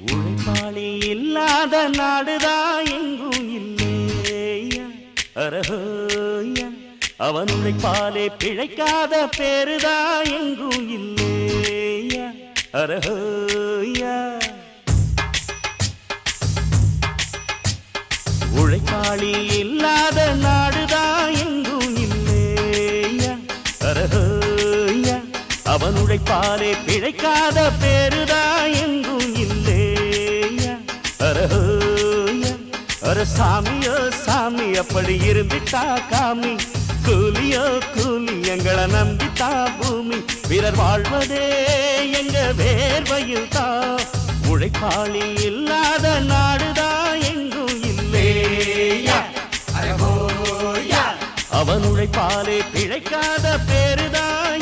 உழைப்பாளி இல்லாத நாடுதான் எங்கும் இல்லையா அரஹோயா அவன் உழைப்பாலே பிழைக்காத பேருதான் எங்கும் இல்லையா அரஹோயா உழைப்பாளி இல்லாத நாடுதான் எங்கும் இல்லையா அரஹோயா அவன் உழைப்பாலே பிழைக்காத பேருதான் எங்கும் இல்லையா அரஹோயா அர சாமியோ சாமி அப்படி இருந்துட்டா காமி கூலியோ கூலி எங்களை நம்பித்தா பூமி பிறர் வாழ்வதே எங்க வேர்வையில் தான் உழைப்பாளி இல்லாத நாடுதான் எங்கும் இல்லையா அரஹோயா அவன் உழைப்பாலே பிழைக்காத பேருதான்